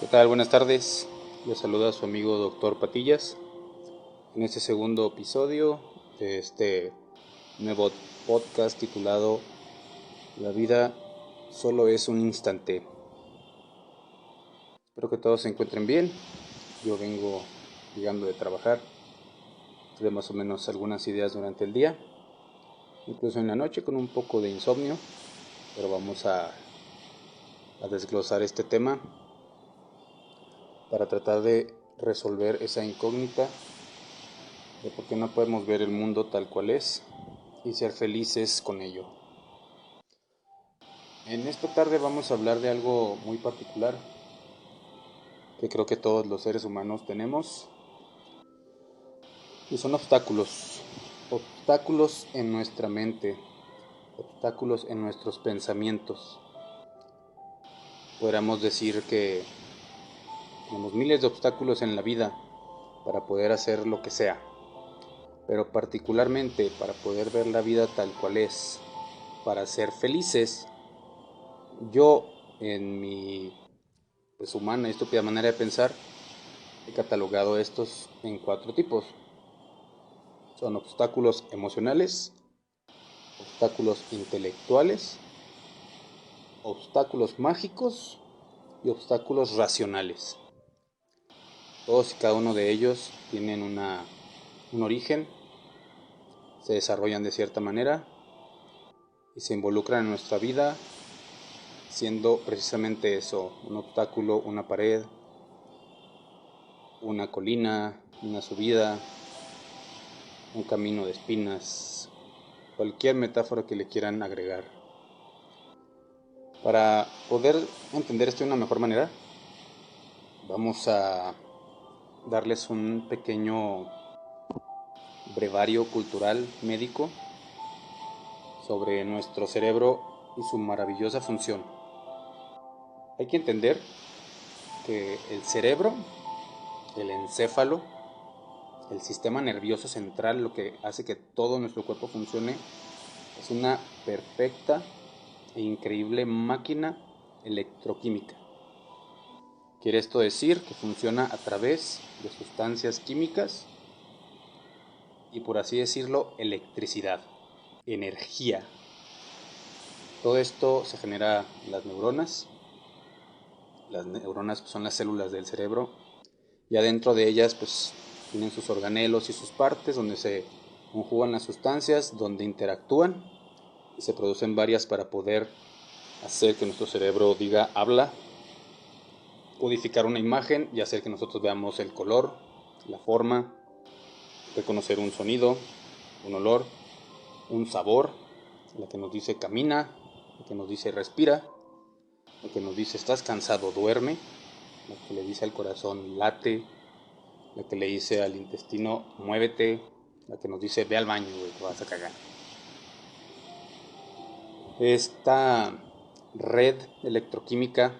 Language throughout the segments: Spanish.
¿Qué tal? Buenas tardes. Les saluda su amigo Dr. Patillas en este segundo episodio de este nuevo podcast titulado La vida solo es un instante. Espero que todos se encuentren bien. Yo vengo llegando de trabajar. Tuve más o menos algunas ideas durante el día, incluso en la noche con un poco de insomnio, pero vamos a desglosar este tema para tratar de resolver esa incógnita de por qué no podemos ver el mundo tal cual es y ser felices con ello. En esta tarde vamos a hablar de algo muy particular que creo que todos los seres humanos tenemos, y son obstáculos en nuestra mente, obstáculos en nuestros pensamientos. Podríamos decir que tenemos miles de obstáculos en la vida para poder hacer lo que sea, pero particularmente para poder ver la vida tal cual es, para ser felices. Yo, en mi humana y estúpida manera de pensar, he catalogado estos en 4 tipos. Son obstáculos emocionales, obstáculos intelectuales, obstáculos mágicos y obstáculos racionales. Todos y cada uno de ellos tienen un origen, se desarrollan de cierta manera y se involucran en nuestra vida, siendo precisamente eso: un obstáculo, una pared, una colina, una subida, un camino de espinas, cualquier metáfora que le quieran agregar. Para poder entender esto de una mejor manera, vamos a darles un pequeño brevario cultural médico sobre nuestro cerebro y su maravillosa función. Hay que entender que el cerebro, el encéfalo, el sistema nervioso central, lo que hace que todo nuestro cuerpo funcione, es una perfecta e increíble máquina electroquímica. Quiere esto decir que funciona a través de sustancias químicas y, por así decirlo, electricidad, energía. Todo esto se genera en las neuronas. Las neuronas son las células del cerebro, y adentro de ellas tienen sus organelos y sus partes donde se conjugan las sustancias, donde interactúan y se producen varias para poder hacer que nuestro cerebro diga habla, codificar una imagen y hacer que nosotros veamos el color, la forma, reconocer un sonido, un olor, un sabor, la que nos dice camina, la que nos dice respira, la que nos dice estás cansado, duerme, la que le dice al corazón late, la que le dice al intestino muévete, la que nos dice ve al baño, güey, te vas a cagar. Esta red electroquímica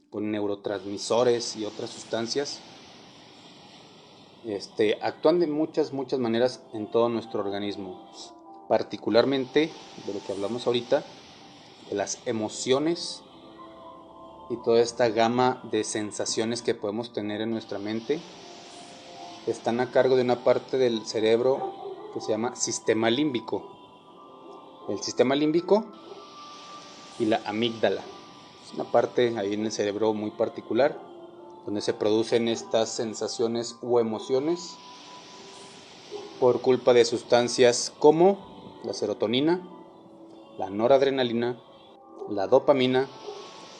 con neurotransmisores y otras sustancias actúan de muchas maneras en todo nuestro organismo, particularmente de lo que hablamos ahorita, de las emociones y toda esta gama de sensaciones que podemos tener en nuestra mente. Están a cargo de una parte del cerebro que se llama sistema límbico. El sistema límbico y la amígdala. Es una parte ahí en el cerebro muy particular donde se producen estas sensaciones u emociones por culpa de sustancias como la serotonina, la noradrenalina, la dopamina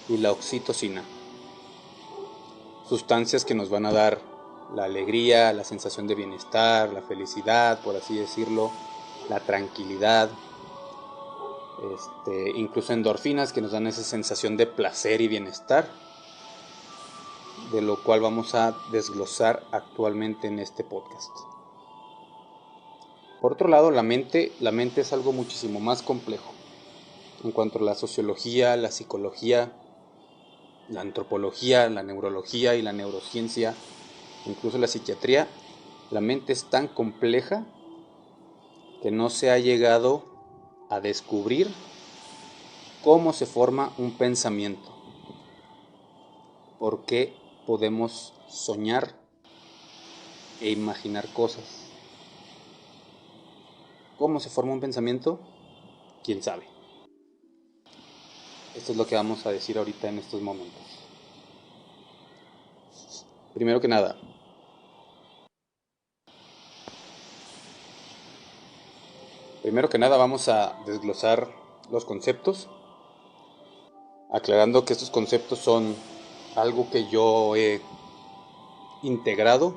y la oxitocina. Sustancias que nos van a dar la alegría, la sensación de bienestar, la felicidad, por así decirlo, la tranquilidad, incluso endorfinas que nos dan esa sensación de placer y bienestar, de lo cual vamos a desglosar actualmente en este podcast. Por otro lado, la mente es algo muchísimo más complejo. En cuanto a la sociología, la psicología, la antropología, la neurología y la neurociencia, incluso la psiquiatría, la mente es tan compleja que no se ha llegado a descubrir cómo se forma un pensamiento. ¿Por qué podemos soñar e imaginar cosas. ¿Cómo se forma un pensamiento? ¿Quién sabe? Esto es lo que vamos a decir ahorita en estos momentos. Primero que nada, vamos a desglosar los conceptos, aclarando que estos conceptos son algo que yo he integrado,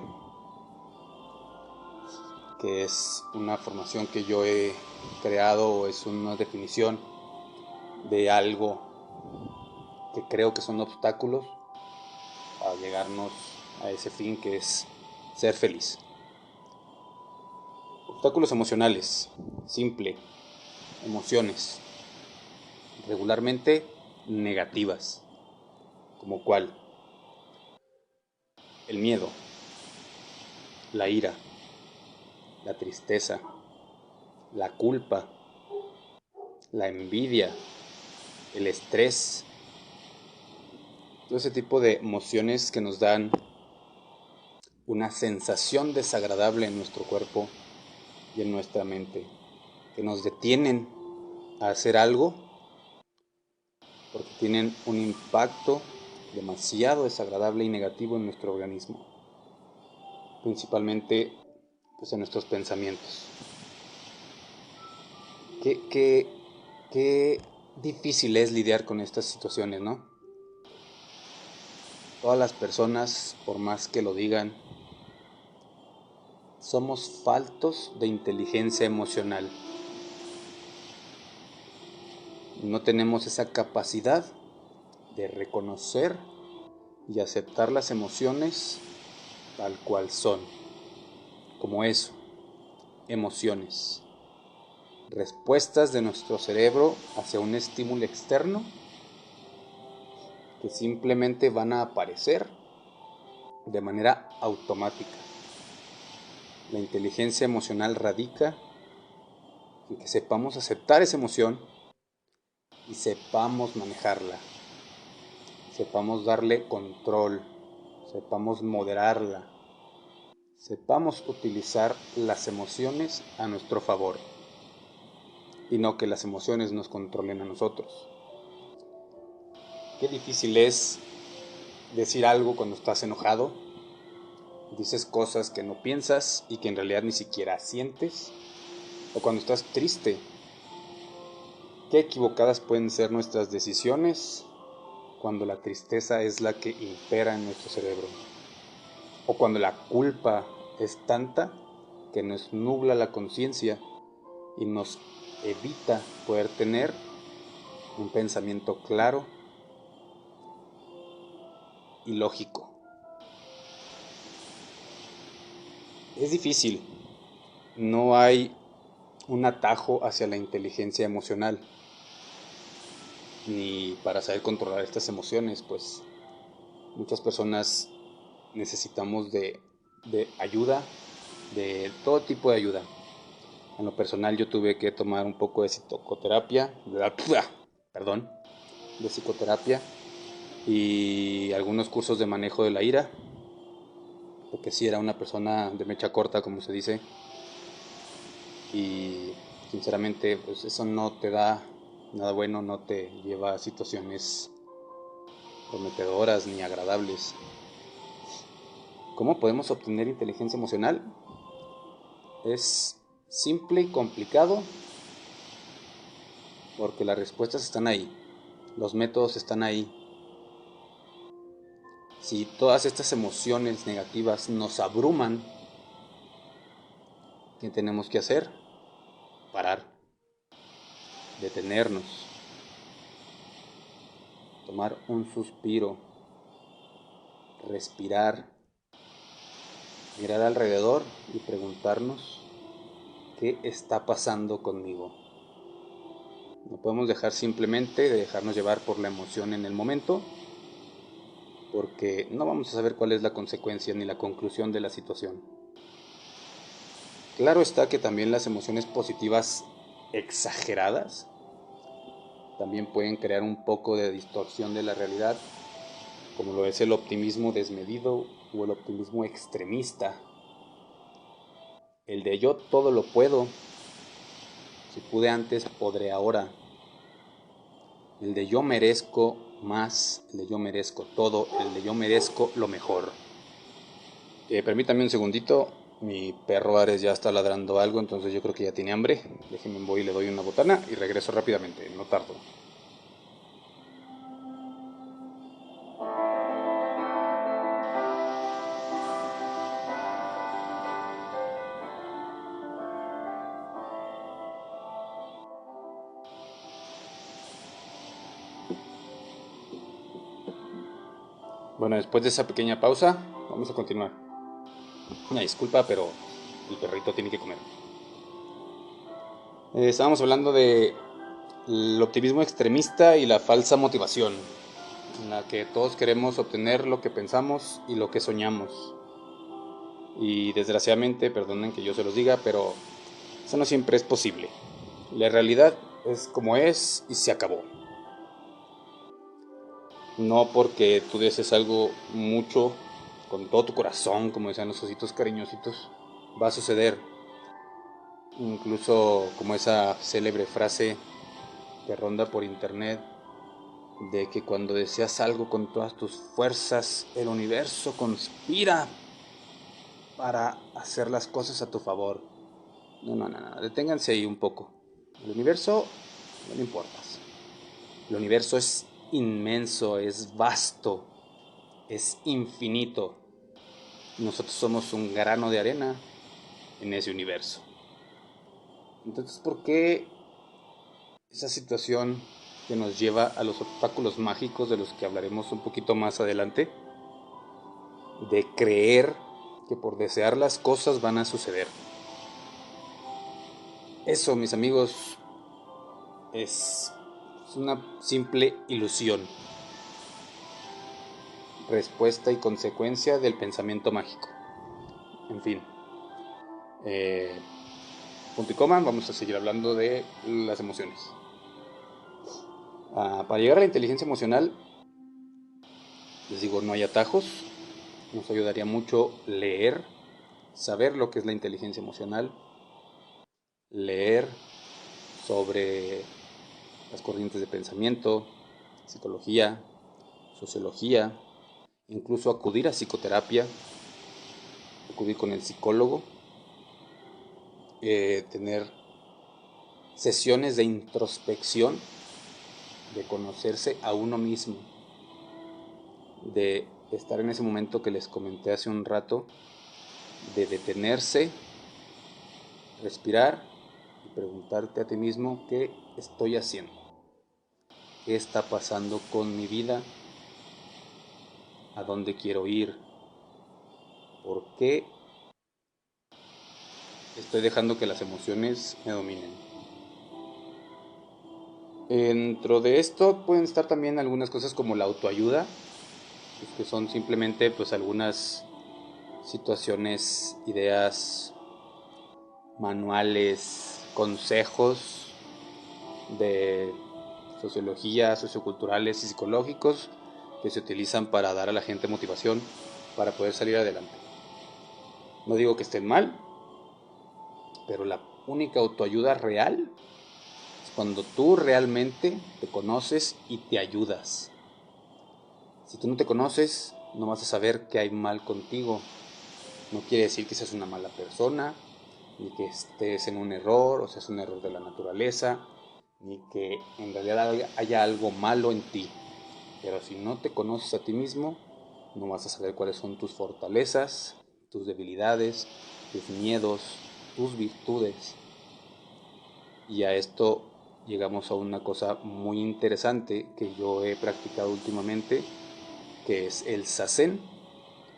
que es una formación que yo he creado o es una definición de algo que creo que son obstáculos para llegarnos a ese fin que es ser feliz. Obstáculos emocionales, simple, emociones, regularmente negativas, como cuál: el miedo, la ira, la tristeza, la culpa, la envidia, el estrés, todo ese tipo de emociones que nos dan una sensación desagradable en nuestro cuerpo y en nuestra mente, que nos detienen a hacer algo porque tienen un impacto demasiado desagradable y negativo en nuestro organismo, principalmente pues en nuestros pensamientos. Qué difícil es lidiar con estas situaciones, ¿no? Todas las personas, por más que lo digan, somos faltos de inteligencia emocional. No tenemos esa capacidad de reconocer y aceptar las emociones tal cual son, como eso, emociones, respuestas de nuestro cerebro hacia un estímulo externo que simplemente van a aparecer de manera automática. La inteligencia emocional radica en que sepamos aceptar esa emoción y sepamos manejarla, sepamos darle control, sepamos moderarla, sepamos utilizar las emociones a nuestro favor y no que las emociones nos controlen a nosotros. Qué difícil es decir algo cuando estás enojado, dices cosas que no piensas y que en realidad ni siquiera sientes, o cuando estás triste. Qué equivocadas pueden ser nuestras decisiones cuando la tristeza es la que impera en nuestro cerebro, o cuando la culpa es tanta que nos nubla la conciencia y nos evita poder tener un pensamiento claro y lógico. Es difícil, no hay un atajo hacia la inteligencia emocional, ni para saber controlar estas emociones, pues muchas personas necesitamos de ayuda, de todo tipo de ayuda. En lo personal yo tuve que tomar un poco de psicoterapia, de psicoterapia y algunos cursos de manejo de la ira, porque sí era una persona de mecha corta, como se dice, y sinceramente pues eso no te da nada bueno, no te lleva a situaciones prometedoras ni agradables. ¿Cómo podemos obtener inteligencia emocional? Es simple y complicado porque las respuestas están ahí, los métodos están ahí. Si todas estas emociones negativas nos abruman, ¿qué tenemos que hacer? Parar, detenernos, tomar un suspiro, respirar, mirar alrededor y preguntarnos qué está pasando conmigo. No podemos dejar simplemente de dejarnos llevar por la emoción en el momento, porque no vamos a saber cuál es la consecuencia ni la conclusión de la situación. Claro está que también las emociones positivas exageradas también pueden crear un poco de distorsión de la realidad como lo es el optimismo desmedido o el optimismo extremista. El de yo todo lo puedo, si pude antes, podré ahora. El de yo merezco más, el de yo merezco todo, el de yo merezco lo mejor. Permítame un segundito, mi perro Ares ya está ladrando algo, entonces yo creo que ya tiene hambre. Déjenme, voy y le doy una botana y regreso rápidamente, no tardo. Bueno, después de esa pequeña pausa, vamos a continuar. Una disculpa, pero el perrito tiene que comer. Estábamos hablando de el optimismo extremista y la falsa motivación, en la que todos queremos obtener lo que pensamos y lo que soñamos. Y desgraciadamente, perdonen que yo se los diga, pero eso no siempre es posible. La realidad es como es y se acabó. No porque tú desees algo mucho, con todo tu corazón, como decían los ositos cariñositos, va a suceder. Incluso como esa célebre frase que ronda por internet, de que cuando deseas algo con todas tus fuerzas, el universo conspira para hacer las cosas a tu favor. No, deténganse ahí un poco. El universo no le importas. El universo es inmenso, es vasto, es infinito. Nosotros somos un grano de arena en ese universo. Entonces, ¿por qué esa situación que nos lleva a los obstáculos mágicos de los que hablaremos un poquito más adelante? De creer que por desear las cosas van a suceder. Eso, mis amigos, es una simple ilusión. Respuesta y consecuencia del pensamiento mágico. En fin. Punto y coma, vamos a seguir hablando de las emociones. Para llegar a la inteligencia emocional, les digo, no hay atajos. Nos ayudaría mucho leer, saber lo que es la inteligencia emocional, leer sobre las corrientes de pensamiento, psicología, sociología, incluso acudir a psicoterapia, acudir con el psicólogo, tener sesiones de introspección, de conocerse a uno mismo, de estar en ese momento que les comenté hace un rato, de detenerse, respirar y preguntarte a ti mismo qué estoy haciendo, qué está pasando con mi vida, a dónde quiero ir, por qué estoy dejando que las emociones me dominen. Dentro de esto pueden estar también algunas cosas como la autoayuda, pues que son simplemente pues algunas situaciones, ideas, manuales, consejos de sociología, socioculturales y psicológicos que se utilizan para dar a la gente motivación para poder salir adelante. No digo que estén mal, pero la única autoayuda real es cuando tú realmente te conoces y te ayudas. Si tú no te conoces, no vas a saber qué hay mal contigo. No quiere decir que seas una mala persona, ni que estés en un error, o seas un error de la naturaleza, ni que en realidad haya algo malo en ti. Pero si no te conoces a ti mismo, no vas a saber cuáles son tus fortalezas, tus debilidades, tus miedos, tus virtudes. Y a esto llegamos a una cosa muy interesante que yo he practicado últimamente, que es el zazen,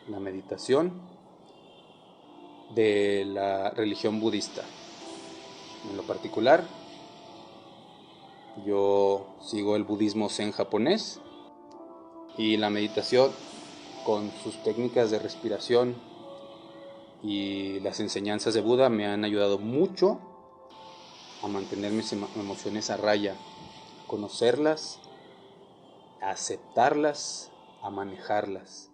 la meditación de la religión budista. En lo particular, yo sigo el budismo zen japonés y la meditación con sus técnicas de respiración y las enseñanzas de Buda me han ayudado mucho a mantener mis emociones a raya, a conocerlas, a aceptarlas a manejarlas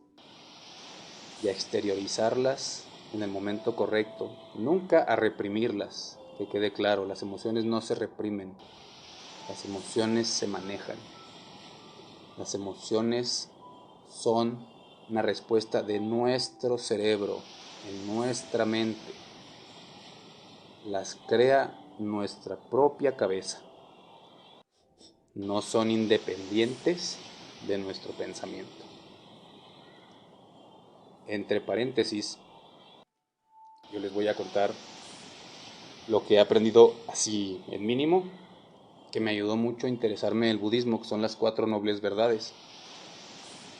y a exteriorizarlas en el momento correcto, nunca a reprimirlas. Que quede claro, las emociones no se reprimen, las emociones se manejan. Las emociones son una respuesta de nuestro cerebro, en nuestra mente. Las crea nuestra propia cabeza. No son independientes de nuestro pensamiento. Entre paréntesis, yo les voy a contar lo que he aprendido así en mínimo, que me ayudó mucho a interesarme en el budismo, que son las 4 nobles verdades,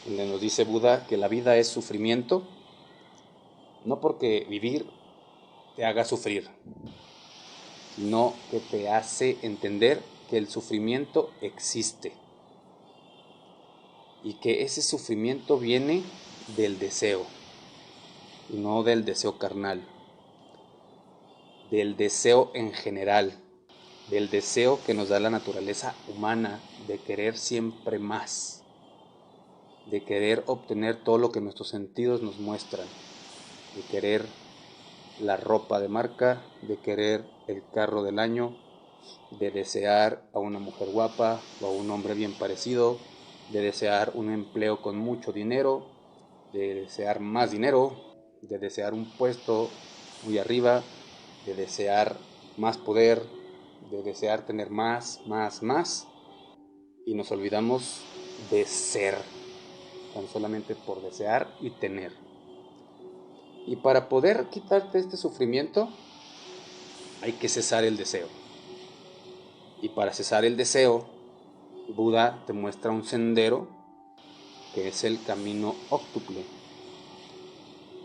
donde nos dice Buda que la vida es sufrimiento, no porque vivir te haga sufrir, sino que te hace entender que el sufrimiento existe y que ese sufrimiento viene del deseo, y no del deseo carnal, del deseo en general, del deseo que nos da la naturaleza humana de querer siempre más, de querer obtener todo lo que nuestros sentidos nos muestran, de querer la ropa de marca, de querer el carro del año, de desear a una mujer guapa o a un hombre bien parecido, de desear un empleo con mucho dinero, de desear más dinero, de desear un puesto muy arriba, de desear más poder, de desear tener más, y nos olvidamos de ser, tan solamente por desear y tener. Y para poder quitarte este sufrimiento, hay que cesar el deseo. Y para cesar el deseo, Buda te muestra un sendero que es el camino óctuple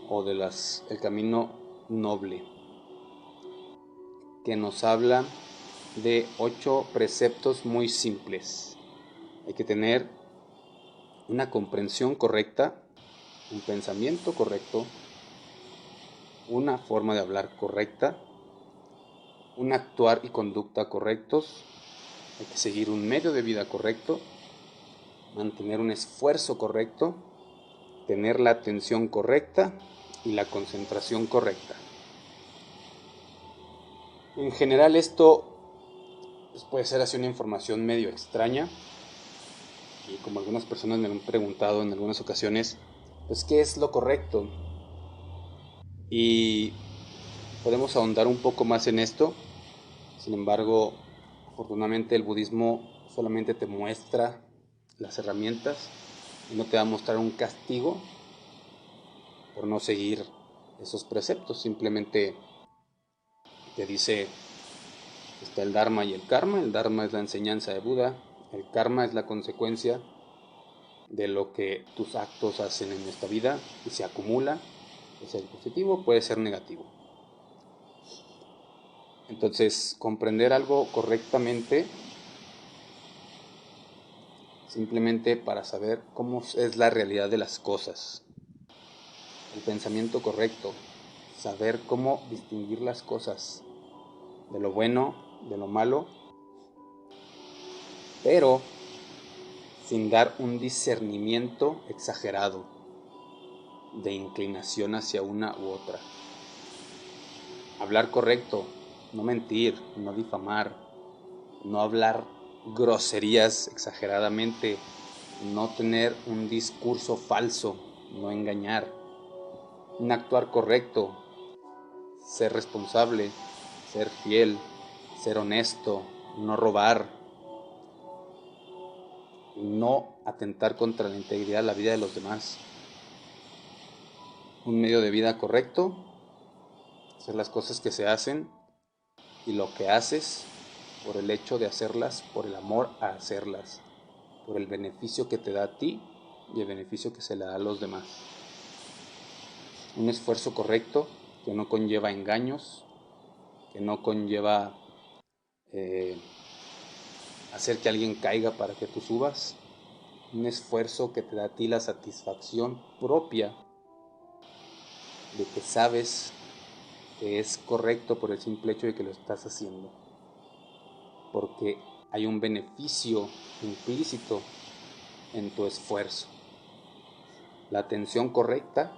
o el camino noble, que nos habla de 8 preceptos muy simples. Hay que tener una comprensión correcta, un pensamiento correcto, una forma de hablar correcta, un actuar y conducta correctos, hay que seguir un medio de vida correcto, mantener un esfuerzo correcto, tener la atención correcta y la concentración correcta. En general esto pues, puede ser así una información medio extraña, y como algunas personas me han preguntado en algunas ocasiones, pues ¿qué es lo correcto? Y podemos ahondar un poco más en esto. Sin embargo, afortunadamente el budismo solamente te muestra las herramientas y no te va a mostrar un castigo por no seguir esos preceptos. Simplemente te dice, está el Dharma y el Karma. El Dharma es la enseñanza de Buda, el Karma es la consecuencia de lo que tus actos hacen en esta vida y se acumula. Puede ser positivo, puede ser negativo. Entonces, comprender algo correctamente, simplemente para saber cómo es la realidad de las cosas. El pensamiento correcto, saber cómo distinguir las cosas de lo bueno, de lo malo, pero sin dar un discernimiento exagerado de inclinación hacia una u otra. Hablar correcto, no mentir, no difamar, no hablar groserías exageradamente, no tener un discurso falso, no engañar, un actuar correcto, ser responsable, ser fiel, ser honesto, no robar, no atentar contra la integridad de la vida de los demás. Un medio de vida correcto, hacer las cosas que se hacen y lo que haces por el hecho de hacerlas, por el amor a hacerlas, por el beneficio que te da a ti y el beneficio que se le da a los demás. Un esfuerzo correcto que no conlleva engaños, que no conlleva hacer que alguien caiga para que tú subas. Un esfuerzo que te da a ti la satisfacción propia de que sabes que es correcto por el simple hecho de que lo estás haciendo, porque hay un beneficio implícito en tu esfuerzo. La atención correcta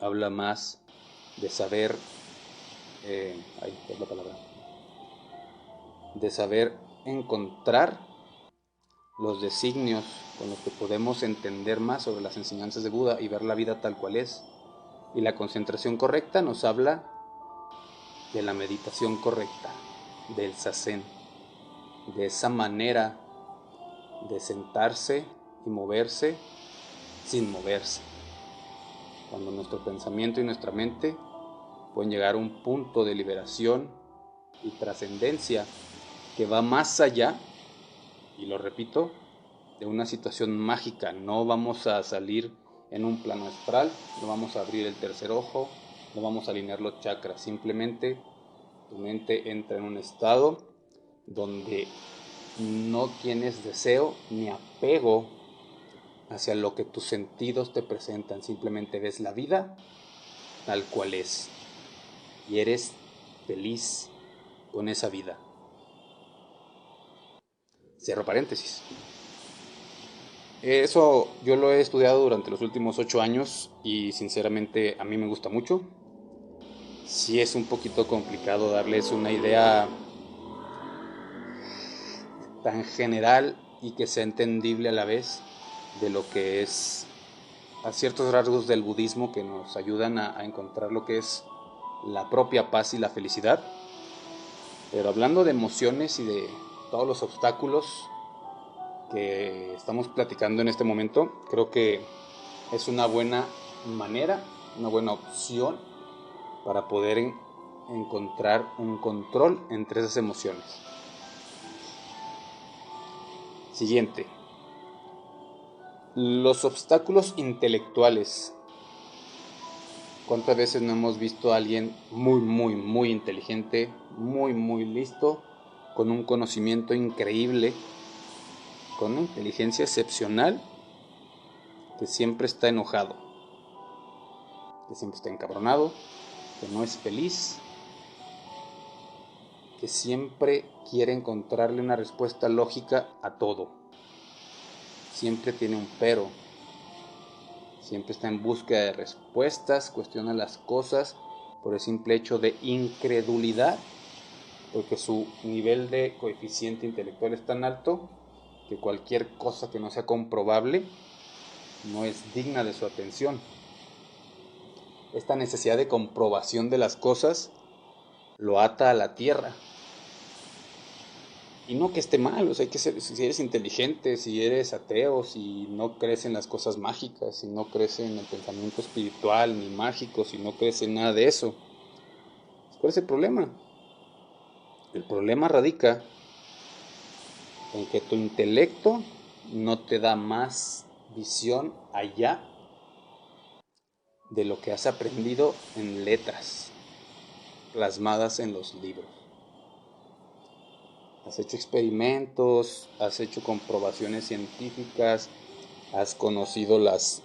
habla más de saber, ahí es la palabra, de saber encontrar los designios con los que podemos entender más sobre las enseñanzas de Buda y ver la vida tal cual es. Y la concentración correcta nos habla de la meditación correcta, del zazen, de esa manera de sentarse y moverse sin moverse. Cuando nuestro pensamiento y nuestra mente pueden llegar a un punto de liberación y trascendencia que va más allá, y lo repito, de una situación mágica. No vamos a salir en un plano astral, no vamos a abrir el tercer ojo, no vamos a alinear los chakras. Simplemente tu mente entra en un estado donde no tienes deseo ni apego hacia lo que tus sentidos te presentan. Simplemente ves la vida tal cual es y eres feliz con esa vida. Cierro paréntesis. Eso yo lo he estudiado durante los últimos 8 años y sinceramente a mí me gusta mucho. Sí es un poquito complicado darles una idea tan general y que sea entendible a la vez de lo que es a ciertos rasgos del budismo que nos ayudan a encontrar lo que es la propia paz y la felicidad. Pero hablando de emociones y de todos los obstáculos que estamos platicando en este momento, creo que es una buena manera, una buena opción para poder encontrar un control entre esas emociones. Siguiente. Los obstáculos intelectuales. ¿Cuántas veces no hemos visto a alguien muy inteligente, muy listo, con un conocimiento increíble, con una inteligencia excepcional, que siempre está enojado, que siempre está encabronado, que no es feliz, que siempre quiere encontrarle una respuesta lógica a todo? Siempre tiene un pero, siempre está en búsqueda de respuestas, cuestiona las cosas por el simple hecho de incredulidad, porque su nivel de coeficiente intelectual es tan alto que cualquier cosa que no sea comprobable no es digna de su atención. Esta necesidad de comprobación de las cosas lo ata a la tierra. Y no que esté mal, o sea, si eres inteligente, si eres ateo, si no crees en las cosas mágicas, si no crees en el pensamiento espiritual ni mágico, si no crees en nada de eso, ¿cuál es el problema? El problema radica en que tu intelecto no te da más visión allá de lo que has aprendido en letras plasmadas en los libros. Has hecho experimentos, has hecho comprobaciones científicas, has conocido las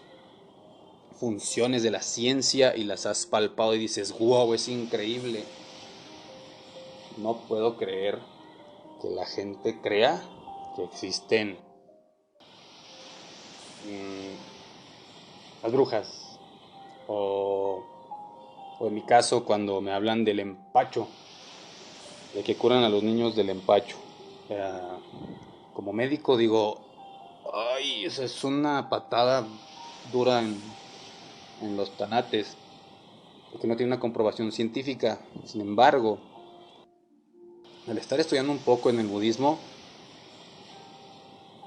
funciones de la ciencia y las has palpado y dices, wow, es increíble. No puedo creer que la gente crea que existen las brujas, o en mi caso cuando me hablan del empacho, de que curan a los niños del empacho. Como médico digo, ay, esa es una patada dura en los tanates, porque no tiene una comprobación científica. Sin embargo, al estar estudiando un poco en el budismo,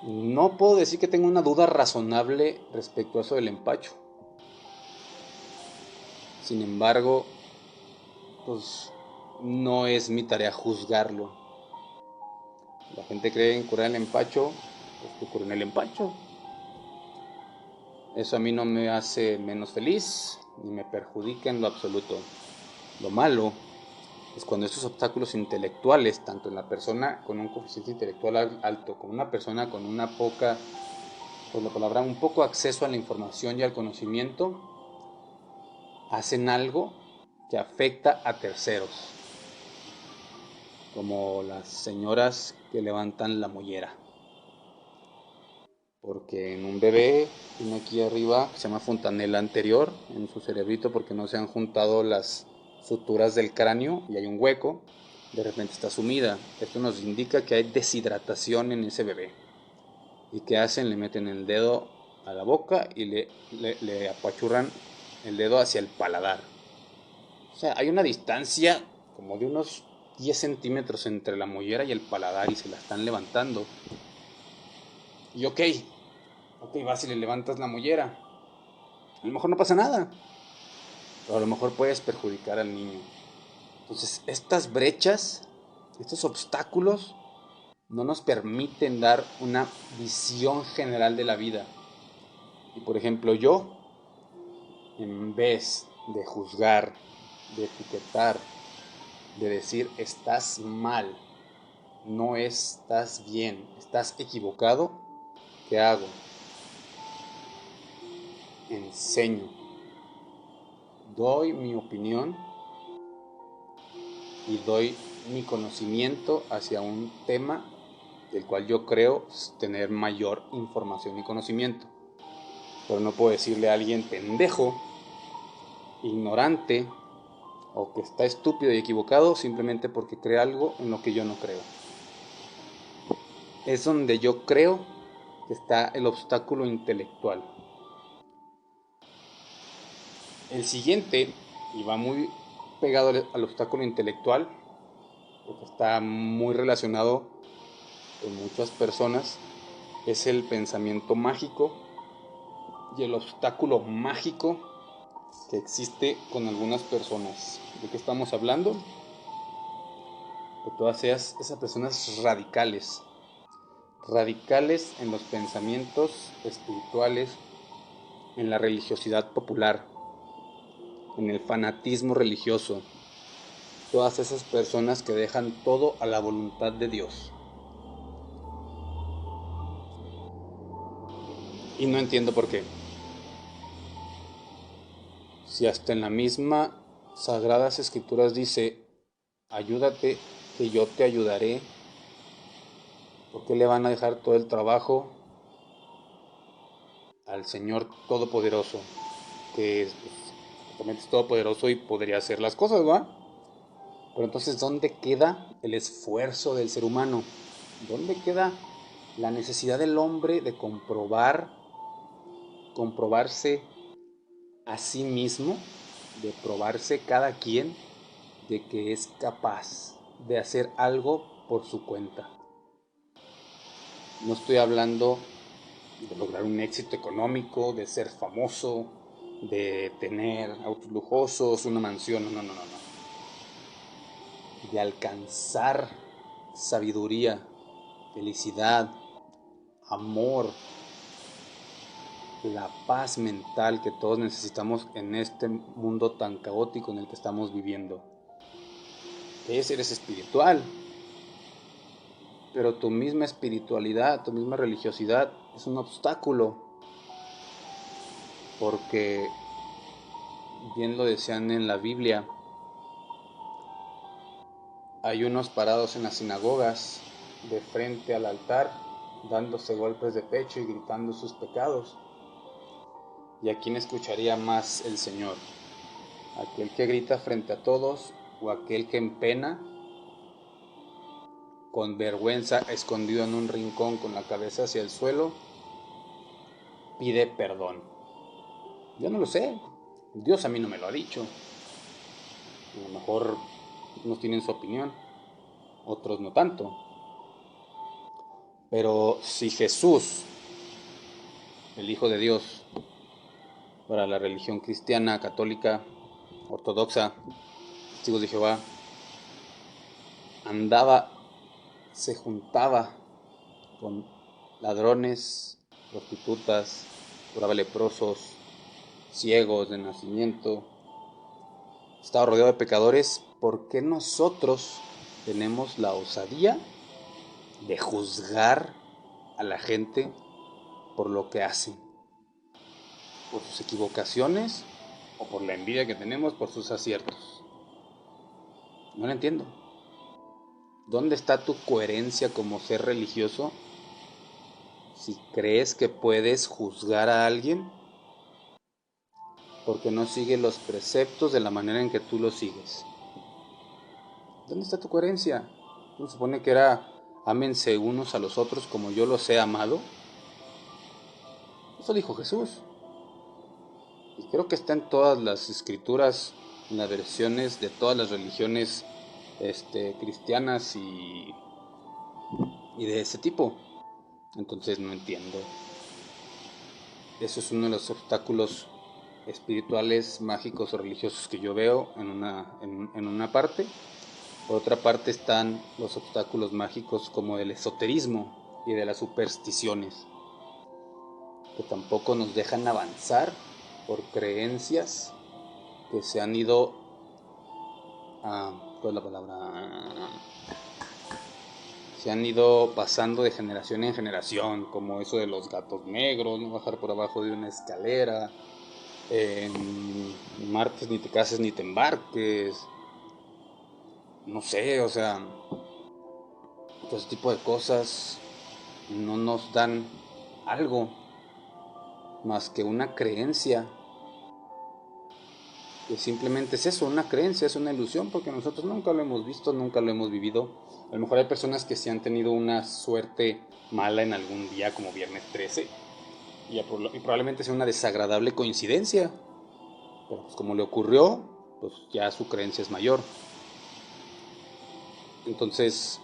no puedo decir que tenga una duda razonable respecto a eso del empacho. Sin embargo, pues no es mi tarea juzgarlo. La gente cree en curar el empacho, pues que curen el empacho. Eso a mí no me hace menos feliz, ni me perjudica en lo absoluto. Lo malo es cuando estos obstáculos intelectuales, tanto en la persona con un coeficiente intelectual alto, como una persona con una poca, pues la palabra, un poco acceso a la información y al conocimiento, hacen algo que afecta a terceros, como las señoras que levantan la mollera. porque en un bebé tiene aquí arriba, que se llama fontanela anterior, en su cerebrito, porque no se han juntado las suturas del cráneo y hay un hueco, de repente está sumida. Esto nos indica que hay deshidratación en ese bebé. ¿Y qué hacen? Le meten el dedo a la boca y le apachurran el dedo hacia el paladar. O sea, hay una distancia como de unos 10 centímetros entre la mollera y el paladar y se la están levantando. Y ok, vas y le levantas la mollera. A lo mejor no pasa nada, pero a lo mejor puedes perjudicar al niño. Entonces, estas brechas, estos obstáculos, no nos permiten dar una visión general de la vida. Y por ejemplo, yo, en vez de juzgar, de etiquetar, de decir estás mal, no estás bien, estás equivocado, ¿qué hago? Enseño, doy mi opinión y doy mi conocimiento hacia un tema del cual yo creo tener mayor información y conocimiento. Pero no puedo decirle a alguien pendejo, ignorante o que está estúpido y equivocado simplemente porque cree algo en lo que yo no creo. Es donde yo creo que está el obstáculo intelectual. El siguiente, y va muy pegado al obstáculo intelectual, porque está muy relacionado con muchas personas, es el pensamiento mágico y el obstáculo mágico que existe con algunas personas. ¿De qué estamos hablando? De todas esas personas radicales en los pensamientos espirituales, en la religiosidad popular, en el fanatismo religioso. Todas esas personas que dejan todo a la voluntad de Dios. Y no entiendo por qué. Si hasta en la misma Sagradas Escrituras dice, ayúdate que yo te ayudaré, ¿por qué le van a dejar todo el trabajo al Señor Todopoderoso? Que justamente es todopoderoso y podría hacer las cosas, ¿va? Pero entonces, ¿dónde queda el esfuerzo del ser humano? ¿Dónde queda la necesidad del hombre de comprobarse a sí mismo, de probarse cada quien de que es capaz de hacer algo por su cuenta? No estoy hablando de lograr un éxito económico, de ser famoso, de tener autos lujosos, una mansión, no. De alcanzar sabiduría, felicidad, amor, la paz mental que todos necesitamos en este mundo tan caótico en el que estamos viviendo. Eres espiritual, pero tu misma espiritualidad, tu misma religiosidad es un obstáculo, porque bien lo decían en la Biblia, hay unos parados en las sinagogas de frente al altar dándose golpes de pecho y gritando sus pecados. ¿Y a quién escucharía más el Señor? ¿Aquel que grita frente a todos o aquel que en pena, con vergüenza, escondido en un rincón con la cabeza hacia el suelo, pide perdón? Yo no lo sé. Dios a mí no me lo ha dicho. A lo mejor unos tienen su opinión, otros no tanto. Pero si Jesús, el Hijo de Dios, para la religión cristiana, católica, ortodoxa, testigos de Jehová, andaba, se juntaba con ladrones, prostitutas, curaba leprosos, ciegos de nacimiento, estaba rodeado de pecadores, ¿por qué nosotros tenemos la osadía de juzgar a la gente por lo que hacen? ¿Por sus equivocaciones o por la envidia que tenemos por sus aciertos? No lo entiendo. ¿Dónde está tu coherencia como ser religioso si crees que puedes juzgar a alguien porque no sigue los preceptos de la manera en que tú los sigues. ¿Dónde está tu coherencia? ¿No se supone que era ámense unos a los otros como yo los he amado? Eso dijo Jesús. Y creo que está en todas las escrituras, en las versiones de todas las religiones cristianas y de ese tipo. Entonces no entiendo. Eso es uno de los obstáculos espirituales, mágicos o religiosos que yo veo en una parte. Por otra parte están los obstáculos mágicos como el esoterismo y de las supersticiones, que tampoco nos dejan avanzar por creencias que se han ido ¿cuál es la palabra? Se han ido pasando de generación en generación, como eso de los gatos negros, no bajar por abajo de una escalera, martes ni te cases ni te embarques, no sé, o sea, todo ese tipo de cosas no nos dan algo más que una creencia, que simplemente es eso, una creencia, es una ilusión, porque nosotros nunca lo hemos visto, nunca lo hemos vivido. A lo mejor hay personas que sí han tenido una suerte mala en algún día, como Viernes 13, y probablemente sea una desagradable coincidencia, pero pues como le ocurrió, pues ya su creencia es mayor. Entonces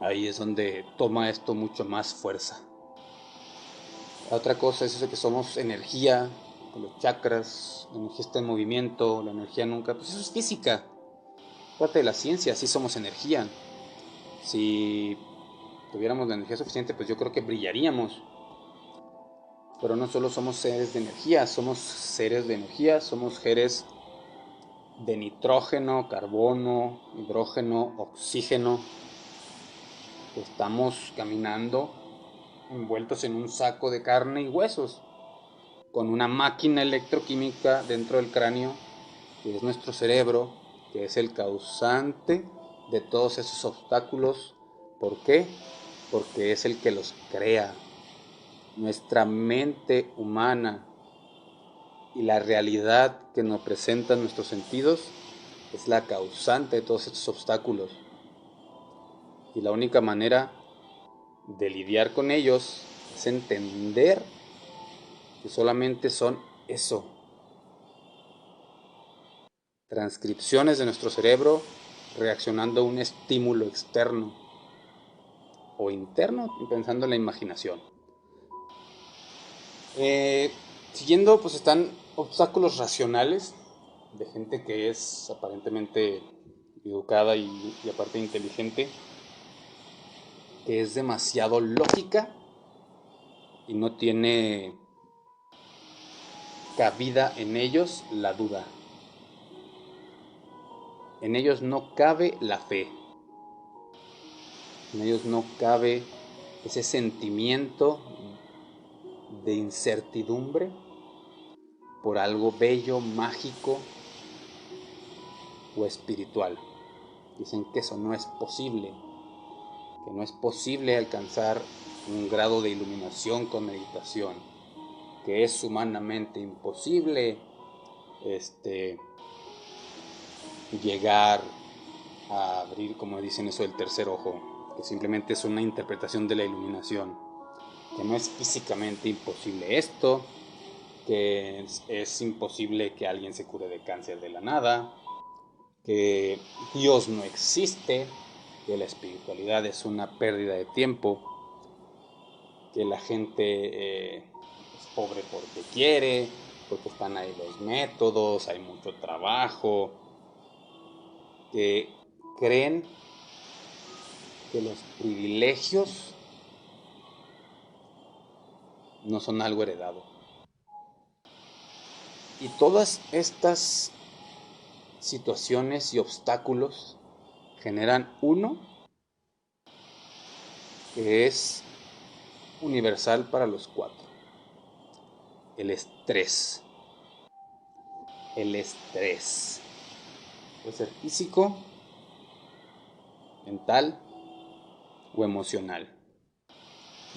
ahí es donde toma esto mucho más fuerza. La otra cosa es eso que somos energía, los chakras, la energía está en movimiento, la energía nunca, pues eso es física, parte de la ciencia, sí somos energía. Si tuviéramos la energía suficiente, pues yo creo que brillaríamos. Pero no solo somos seres de energía, somos seres de nitrógeno, carbono, hidrógeno, oxígeno. Estamos caminando envueltos en un saco de carne y huesos, con una máquina electroquímica dentro del cráneo, que es nuestro cerebro, que es el causante de todos esos obstáculos. ¿Por qué? Porque es el que los crea. Nuestra mente humana y la realidad que nos presentan nuestros sentidos es la causante de todos estos obstáculos. Y la única manera de lidiar con ellos es entender que solamente son eso, transcripciones de nuestro cerebro reaccionando a un estímulo externo o interno, pensando en la imaginación. Siguiendo, pues están obstáculos racionales de gente que es aparentemente educada y aparte inteligente, que es demasiado lógica y no tiene cabida en ellos la duda. En ellos no cabe la fe. En ellos no cabe ese sentimiento de incertidumbre por algo bello, mágico o espiritual. Dicen que eso no es posible, que no es posible alcanzar un grado de iluminación con meditación, que es humanamente imposible llegar a abrir, como dicen eso, el tercer ojo, que simplemente es una interpretación de la iluminación, que no es físicamente imposible esto, que es imposible que alguien se cure de cáncer de la nada, que Dios no existe, que la espiritualidad es una pérdida de tiempo, que la gente es pobre porque quiere, porque están ahí los métodos, hay mucho trabajo, que creen que los privilegios no son algo heredado. Y todas estas situaciones y obstáculos generan uno que es universal para los cuatro: el estrés. El estrés puede ser físico, mental o emocional.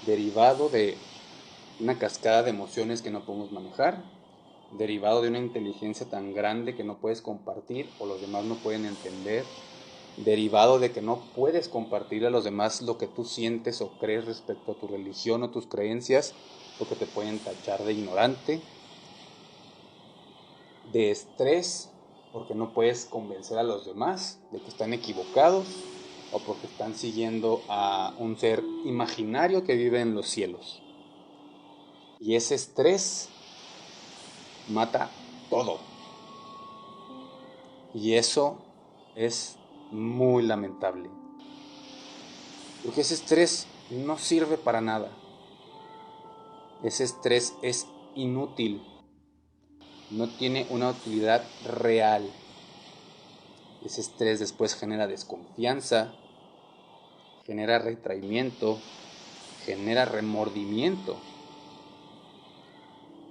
derivado de una cascada de emociones que no podemos manejar, derivado de una inteligencia tan grande que no puedes compartir o los demás no pueden entender, derivado de que no puedes compartir a los demás lo que tú sientes o crees respecto a tu religión o tus creencias, porque te pueden tachar de ignorante, de estrés, porque no puedes convencer a los demás de que están equivocados o porque están siguiendo a un ser imaginario que vive en los cielos. Y ese estrés mata todo. Y eso es muy lamentable. Porque ese estrés no sirve para nada. Ese estrés es inútil. No tiene una utilidad real. Ese estrés después genera desconfianza, genera retraimiento, genera remordimiento.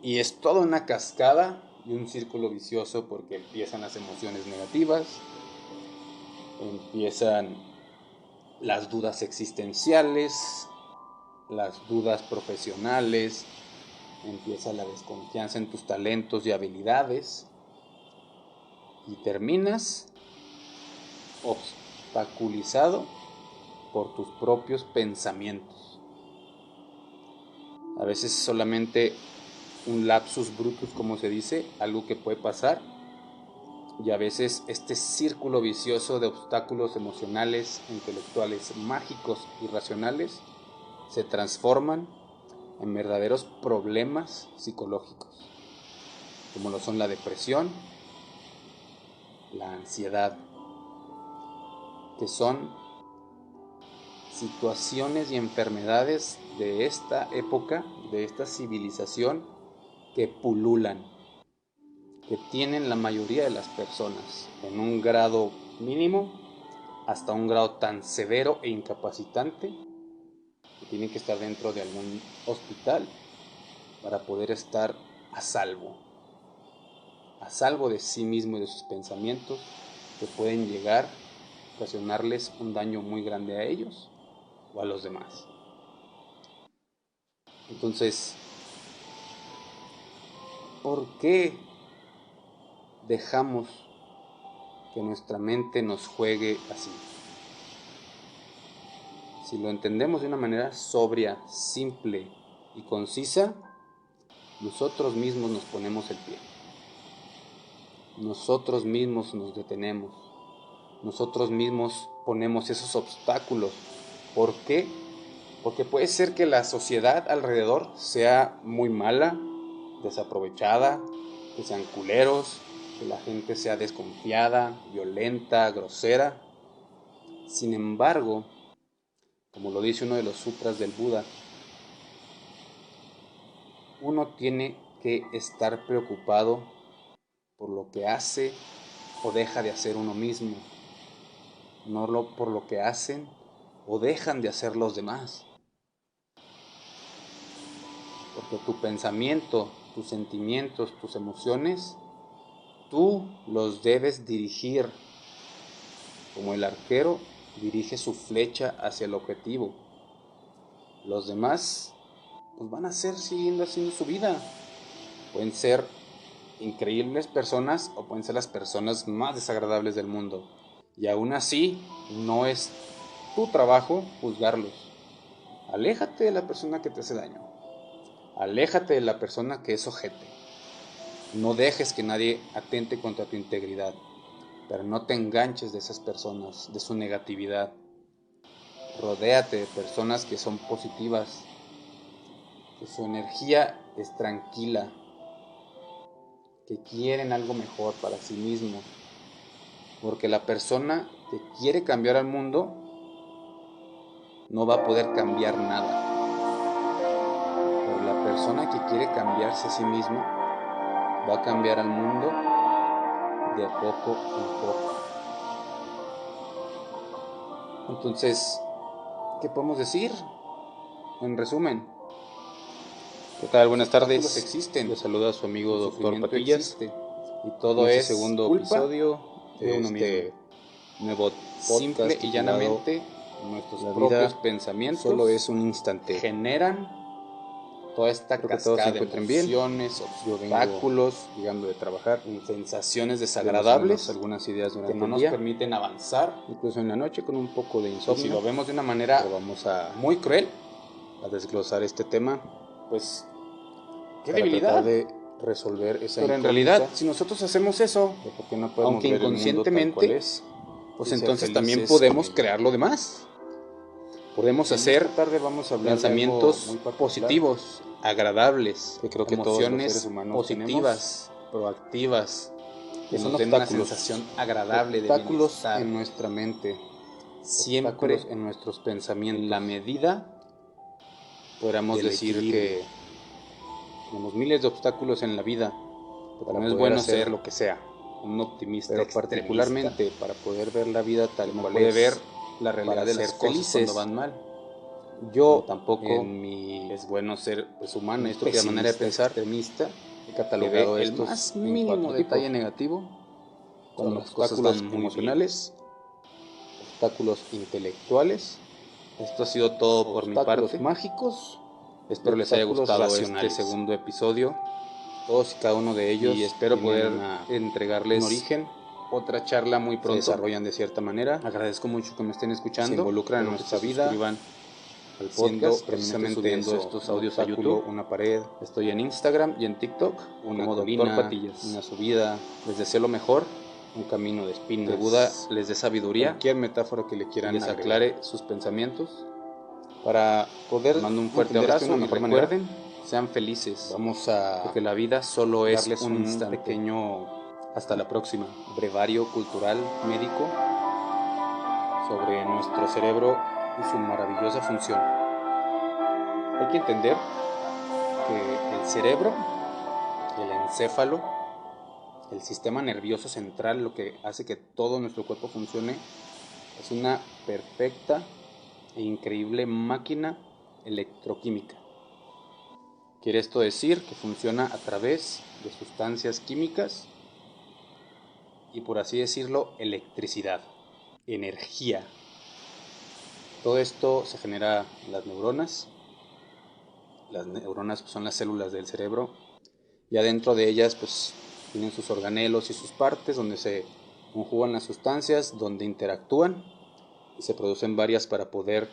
Y es toda una cascada y un círculo vicioso, porque empiezan las emociones negativas, empiezan las dudas existenciales, las dudas profesionales, empieza la desconfianza en tus talentos y habilidades, y terminas obstaculizado por tus propios pensamientos. A veces solamente un lapsus brutus, como se dice, algo que puede pasar, y a veces este círculo vicioso de obstáculos emocionales, intelectuales, mágicos y racionales se transforman en verdaderos problemas psicológicos, como lo son la depresión, la ansiedad, que son situaciones y enfermedades de esta época, de esta civilización, que pululan, que tienen la mayoría de las personas en un grado mínimo hasta un grado tan severo e incapacitante que tienen que estar dentro de algún hospital para poder estar a salvo de sí mismo y de sus pensamientos, que pueden llegar a ocasionarles un daño muy grande a ellos o a los demás. Entonces, ¿por qué dejamos que nuestra mente nos juegue así? Si lo entendemos de una manera sobria, simple y concisa, nosotros mismos nos ponemos el pie. Nosotros mismos nos detenemos. Nosotros mismos ponemos esos obstáculos. ¿Por qué? Porque puede ser que la sociedad alrededor sea muy mala, desaprovechada, que sean culeros, que la gente sea desconfiada, violenta, grosera. Sin embargo, como lo dice uno de los sutras del Buda, uno tiene que estar preocupado por lo que hace o deja de hacer uno mismo, no por lo que hacen o dejan de hacer los demás. Porque tu pensamiento, tus sentimientos, tus emociones, tú los debes dirigir, como el arquero dirige su flecha hacia el objetivo. Los demás pues van a ser siguiendo haciendo su vida. Pueden ser increíbles personas o pueden ser las personas más desagradables del mundo. Y aún así, no es tu trabajo juzgarlos. Aléjate de la persona que te hace daño. Aléjate de la persona que es ojete. No dejes que nadie atente contra tu integridad, pero no te enganches de esas personas, de su negatividad. Rodéate de personas que son positivas, que su energía es tranquila, que quieren algo mejor para sí mismos. Porque la persona que quiere cambiar al mundo no va a poder cambiar nada. Pero la persona que quiere cambiarse a sí mismo va a cambiar al mundo de poco en poco. Entonces, ¿qué podemos decir? En resumen, ¿qué tal? Buenas tardes. Existen. Les saluda su amigo Dr. Patillas. Y todo es segundo episodio de uno mismo. Nuevo podcast simple y llanamente nuestros La propios vida pensamientos solo es un instante. generan toda esta Espero que todos se cascada de encuentren bien. emociones, Yo vengo obstáculos, llegando de trabajar, sensaciones más o desagradables menos algunas ideas que durante no el nos día, permiten avanzar. incluso en la noche con un poco de Y si insomnio. lo vemos de una manera Pero vamos a muy cruel, desglosar este tema pues qué para debilidad. tratar de resolver esa Pero en incógnita realidad, si nosotros hacemos eso, de por qué no podemos aunque ver el mundo tal cual inconscientemente, es, pues y ser entonces también felices podemos con ello. crear lo demás. Podemos En hacer esta tarde vamos a hablar pensamientos de algo muy particular positivos, agradables, que creo que todos los seres emociones humanos positivas, proactivas, que que son nos den una obstáculos, sensación agradable de obstáculos bienestar. en nuestra mente, Siempre obstáculos en nuestros en pensamientos. la medida, podríamos del decir equilibrio. que tenemos miles de obstáculos en la vida, Para no es poder bueno hacer ser lo que sea, un optimista pero extremista, particularmente para poder ver la vida tal que no cual puede es, ver la realidad para de ser las cosas felices. cuando van mal. Yo Como tampoco en mi es bueno ser pues, humano, estúpida pesimista, manera de pensar, extremista, he que catalogado ve el estos más en mínimo 4 detalle tipos. negativo Son cuando las cosas obstáculos van muy emocionales, obstáculos intelectuales, bien. Esto ha sido todo por mi obstáculos parte. mágicos, Espero les haya obstáculos gustado racionales. este segundo episodio Todos y cada uno de ellos y espero poder un entregarles origen, otra charla muy se pronto. desarrollan de cierta manera, Agradezco mucho que me estén escuchando. se involucran en Espero que nuestra se vida, suscriban al siendo podcast, precisamente precisamente subiendo eso, estos un audios a obstáculo, YouTube. una pared, Estoy en Instagram y en TikTok una como colina, Doctor Patillas. una subida, Les deseo lo mejor, un camino de que espinas, Buda les dé sabiduría cualquier metáfora que le y quieran les agregar. aclare sus pensamientos. Para poder Les mando un fuerte entender esto de abrazo una y mejor manera, recuerden, sean felices, vamos a porque la vida solo es darles un instante. pequeño, hasta la próxima, brevario cultural médico sobre nuestro cerebro y su maravillosa función. Hay que entender que el cerebro, el encéfalo, el sistema nervioso central, lo que hace que todo nuestro cuerpo funcione, es una perfecta e increíble máquina electroquímica. Quiere esto decir que funciona a través de sustancias químicas y, por así decirlo, electricidad, energía. Todo esto se genera en las neuronas. Las neuronas pues, son las células del cerebro y adentro de ellas pues tienen sus organelos y sus partes donde se conjugan las sustancias, donde interactúan y se producen varias para poder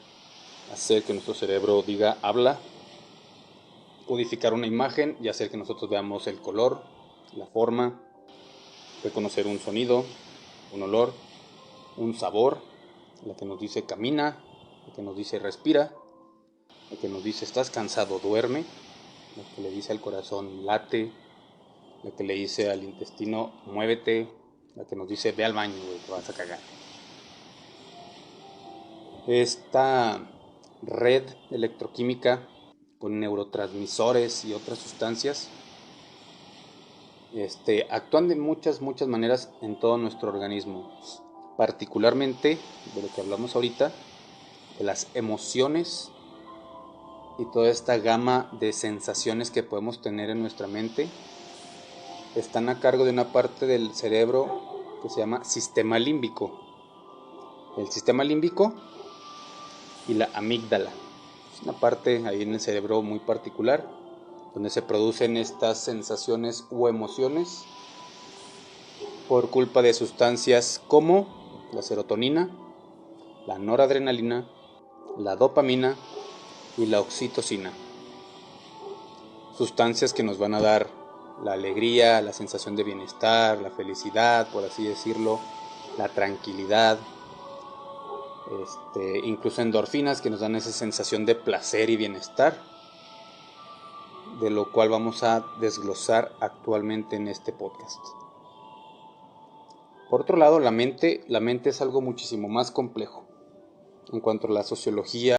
hacer que nuestro cerebro diga habla, codificar una imagen y hacer que nosotros veamos el color, la forma, reconocer un sonido, un olor, un sabor, la que nos dice camina, la que nos dice respira, la que nos dice estás cansado, duerme, la que le dice al corazón late, la que le dice al intestino muévete, la que nos dice ve al baño, güey, te vas a cagar. Esta red electroquímica con neurotransmisores y otras sustancias actúan de muchas maneras en todo nuestro organismo, particularmente de lo que hablamos ahorita, de las emociones y toda esta gama de sensaciones que podemos tener en nuestra mente están a cargo de una parte del cerebro que se llama sistema límbico. El sistema límbico y la amígdala. Es una parte ahí en el cerebro muy particular donde se producen estas sensaciones u emociones por culpa de sustancias como la serotonina, la noradrenalina, la dopamina y la oxitocina. Sustancias que nos van a dar la alegría, la sensación de bienestar, la felicidad, por así decirlo, la tranquilidad, incluso endorfinas que nos dan esa sensación de placer y bienestar, de lo cual vamos a desglosar actualmente en este podcast. Por otro lado, la mente es algo muchísimo más complejo en cuanto a la sociología